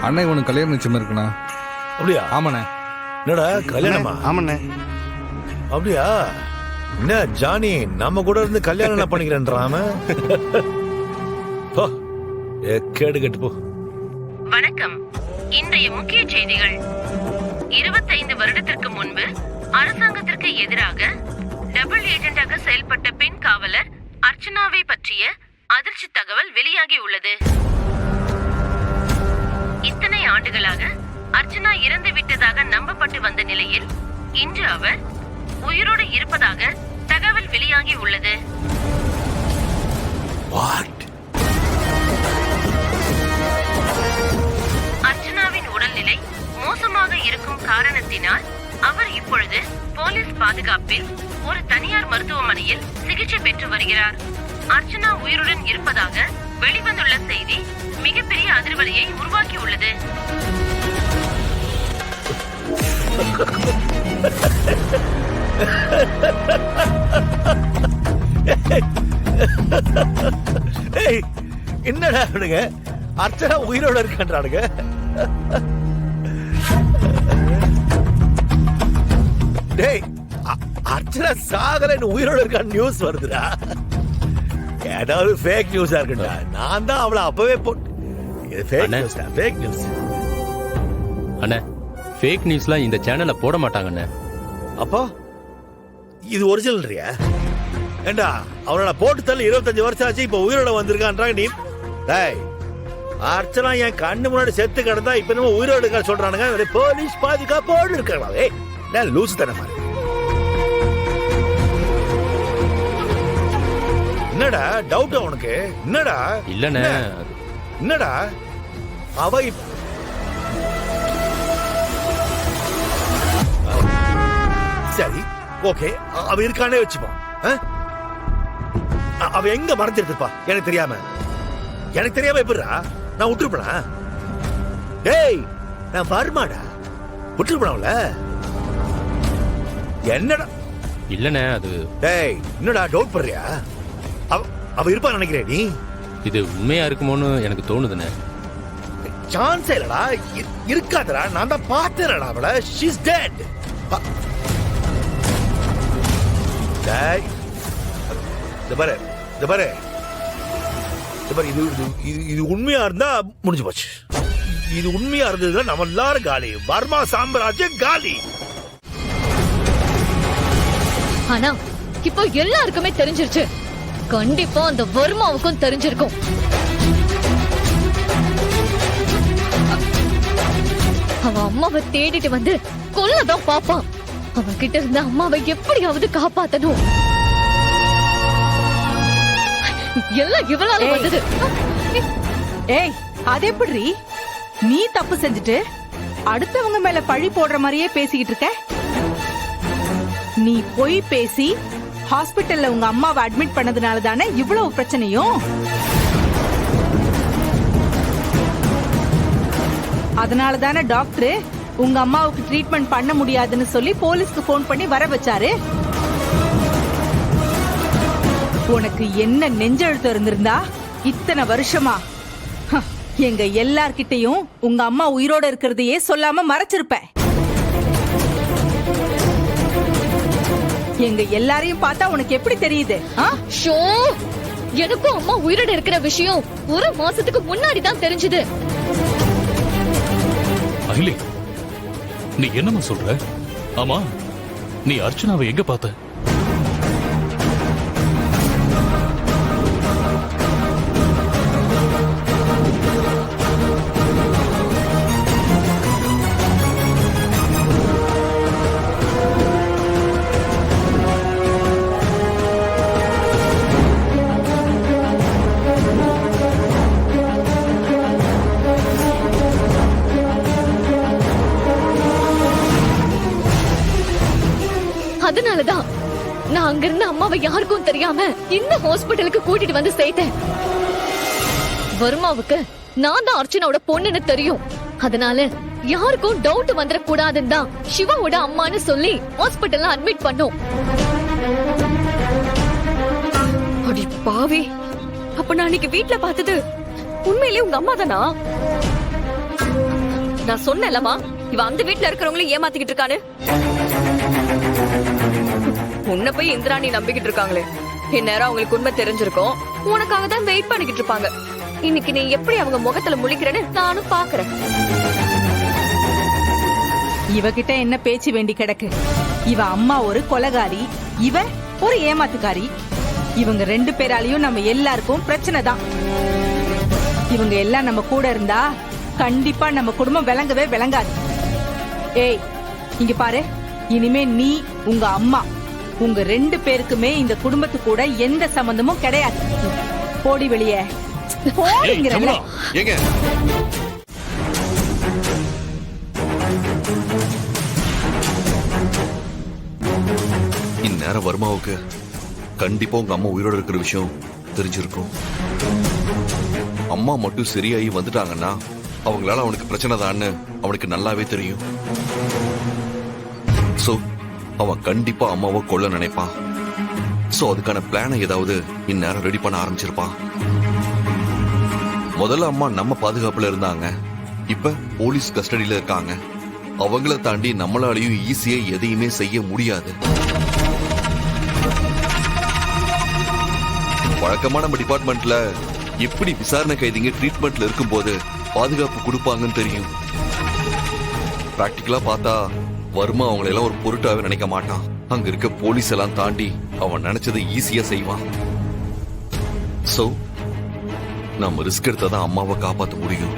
அண்ணன் இவனுக்கு கல்யாணம் நிச்சயம் இருக்குண்ணா. அப்படியா? ஆமாண்ணே. என்னடா கல்யாணமா? ஆமாண்ணே. அப்படியா? என்ன ஜானி நம்ம கூட இருந்து கல்யாணம் பண்ணிக்கிறேன்றாம கேடு கட்டு போ. வணக்கம். இன்றைய முக்கிய செய்திகள். 25 வருடத்திற்கு முன்பு அரசாங்கத்திற்கு எதிராக டபுள் ஏஜென்டாக செயல்பட்ட பெண் காவலர் அர்ச்சனாவை பற்றிய அதிர்ச்சி தகவல் வெளியாகி உள்ளது. இத்தனை ஆண்டுகளாக அர்ச்சனா இறந்து விட்டதாக நம்பப்பட்டு வந்த நிலையில் இன்று அவர் உயிரோடு இருப்பதாக தகவல் வெளியாகி உள்ளது. அர்ச்சனாவின் உடல்நிலை மோசமாக இருக்கும் காரணத்தினால் அவர் இப்பொழுது போலீஸ் பாதுகாப்பில் ஒரு தனியார் மருத்துவமனையில் சிகிச்சை பெற்று வருகிறார். அர்ச்சனா உயிருடன் இருப்பதாக வெளிவந்துள்ள செய்தி மிகப்பெரிய அதிர்வலையை உருவாக்கி உள்ளது. என்னடா அர்ச்சனா உயிரோட இருக்கின்றானுங்க. டேய், அர்ச்சனா சாகரன் உயிரோட இருக்கான்னு நியூஸ் வருதுடா. ஏதாவது ஃபேக் நியூஸா இருக்குடா. நான் தான் அவளை அப்பவே போட்டு ஃபேக் நியூஸ். அண்ணே, ஃபேக் நியூஸ்லாம் இந்த சேனல்ல போட மாட்டாங்கண்ணே. அப்போ இது ஒரிஜினல்றியா? ஏண்டா அவளோட போட்டு தள்ளி 25 வருஷம் ஆச்சு, இப்ப உயிரோட வந்திருக்கான்றாங்க நீ. டேய், அர்ச்சனா என் கண்ணு முன்னாடி செத்து கிடந்தா இப்ப நம்ம உயிரோடு இருக்க சொல்றானுங்க. போலீஸ் பாதுகாப்போடு இருக்கலாம். ஏய், நான் லூசு தானே மாதிரி. என்னடா டவுட் உனக்கு? என்னடா? இல்லண்ணே. என்னடா அவ சரி, ஓகே, அவ இருக்கானே வச்சுப்போம். அவ எங்க மறைஞ்சிருப்பா? எனக்கு தெரியாம எப்படிடா நான் விட்டுருப்பா? டேய், நான் வருமாடா விட்டுருப்பல. என்னடா? இல்லண்ணே, அது டேய், என்னடா டவுட் பண்றியா? அவ இருப்பா நினைக்கிறேன் நீ? இது உண்மையா இருக்குமோன்னு எனக்கு தோணுதுண்ணே. சான்ஸ் இல்லடா, இருக்காதடா. நான் தான் பார்த்தேன்டா அவளை. She's dead. டேய், பாரு, இது உண்மையா இருந்தா முடிஞ்சு போச்சு. இது உண்மையா இருந்ததுன்னா நம்ம எல்லாரும் காலி. வர்மா சாம்ராஜ்யம் காலி. ஆனா இப்போ எல்லாருக்குமே தெரிஞ்சிருச்சு. கண்டிப்பா அந்த வர்மாவுக்கும் தெரிஞ்சிருக்கும். அவன் அம்மாவை தேடிட்டு வந்து கொல்லதான் பாப்பான். அவன் கிட்ட இருந்த அம்மாவை எப்படியாவது காப்பாத்தணும். எல்லாம் இவளால வந்தது. ஏய், அது எப்படி? நீ தப்பு செஞ்சுட்டு அடுத்தவங்க மேல பழி போடுற மாதிரியே பேசிக்கிட்டு இருக்க. நீ போய் பேசி ஹாஸ்பிட்டல்ல உங்க அம்மாவை அட்மிட் பண்ணதுனால தானே இவ்வளவு பிரச்சனையும். அதனால தானே டாக்டர் உங்க அம்மாவுக்கு ட்ரீட்மெண்ட் பண்ண முடியாதுன்னு சொல்லி போலீஸ்க்கு போன் பண்ணி வர வச்சாரு. உனக்கு என்ன நெஞ்செழுத்து இருந்திருந்தா இத்தனை வருஷமா எங்க எல்லார்கிட்டையும் உங்க அம்மா உயிரோட இருக்கிறதையே சொல்லாம மறைச்சிருப்ப. எங்க எல்லாரையும் பார்த்தா உனக்கு எப்படி தெரியுது? எனக்கும் அம்மா உயிரோட இருக்கிற விஷயம் ஒரு மாசத்துக்கு முன்னாடி தான் தெரிஞ்சது. அகிலி, நீ என்னமா சொல்ற? ஆமா, நீ அர்ச்சனாவை எங்க பார்த்த? அதனாலதான் நான் அங்கிருந்து அம்மாவை யாருக்கும் தெரியாம இந்த ஹாஸ்பிட்டலுக்கு கூட்டிட்டு வந்து சேர்த்தேன். வர்மாவுக்கு நான் தான் அர்ச்சனாவோட பொண்ணுன்னு தெரியும். அதனால யாருக்கும் டவுட் வந்துட கூடாதுன்னு தான் சிவாவோட அம்மான்னு சொல்லி ஹாஸ்பிட்டல்ல அட்மிட் பண்ணோம். அடி பாவி, அப்ப நான் அன்னைக்கு வீட்ல பார்த்தது உண்மையிலே உங்க அம்மா தானா? நான் சொன்னேன்லமா இவ அந்த வீட்ல இருக்கிறவங்களும் ஏமாத்திக்கிட்டு இருக்கான்னு. உன்னை போய் இந்திராணி நம்பிக்கிட்டு இருக்காங்களே, இந்நேரம் அவங்களுக்கு உண்மை தெரிஞ்சிருக்கும். உனக்காக தான் வெயிட் பண்ணிக்கிட்டு இருப்பாங்க. இன்னைக்கு நீ எப்படி அவங்க முகத்துல முழிக்கிறேன்னு நானும் பாக்குறேன். இவகிட்ட என்ன பேச்சு வேண்டி கிடக்கு? இவ அம்மா ஒரு கொலகாரி, இவ ஒரு ஏமாத்துக்காரி. இவங்க 2 பேராலையும் நம்ம எல்லாருக்கும் பிரச்சனை தான். இவங்க எல்லாம் நம்ம கூட இருந்தா கண்டிப்பா நம்ம குடும்பம் விளங்கவே விளங்காது. ஏய், இங்க பாரு, இனிமே நீ உங்க அம்மா உங்க 2 பேருக்குமே இந்த குடும்பத்து கூட எந்த சம்பந்தமும் கிடையாது. போடி வெளியே போடிங்கிறல்ல. ஏங்க இந்நேரம் வர்மாவுக்கு கண்டிப்பா உங்க அம்மா உயிரோட இருக்கிற விஷயம் தெரிஞ்சிருக்கும். அம்மா மட்டும் சரியாகி வந்துட்டாங்கன்னா அவங்களால அவனுக்கு பிரச்சனை தான்னு அவனுக்கு நல்லாவே தெரியும். சோ அவன் கண்டிப்பா அம்மாவை கொல்ல நினைப்பான். சோ அதுக்கான பிளானை ஏதாவது இந்நேரம் ரெடி பண்ண ஆரம்பிச்சிருப்பான். முதல்ல அம்மா நம்ம பாதுகாப்புல இருந்தாங்க, இப்ப போலீஸ் கஸ்டடியில இருக்காங்க. அவங்கள தாண்டி நம்மளாலையும் ஈஸியா எதையுமே செய்ய முடியாது. வழக்கமா நம்ம டிபார்ட்மெண்ட்ல எப்படி விசாரணை கைதிங்க ட்ரீட்மெண்ட்ல இருக்கும் போது பாதுகாப்பு கொடுப்பாங்கன்னு தெரியும். பிராக்டிகலா பார்த்தா வர்மா அவங்களை எல்லாம் ஒரு பொருட்டாவே நினைக்க மாட்டான். அங்க இருக்க போலீஸ் எல்லாம் தாண்டி அவன் நினைச்சதை ஈஸியா செய்வான். சோ நம்ம ரிஸ்க் எடுத்தாதான் அம்மாவை காப்பாற்ற முடியும்.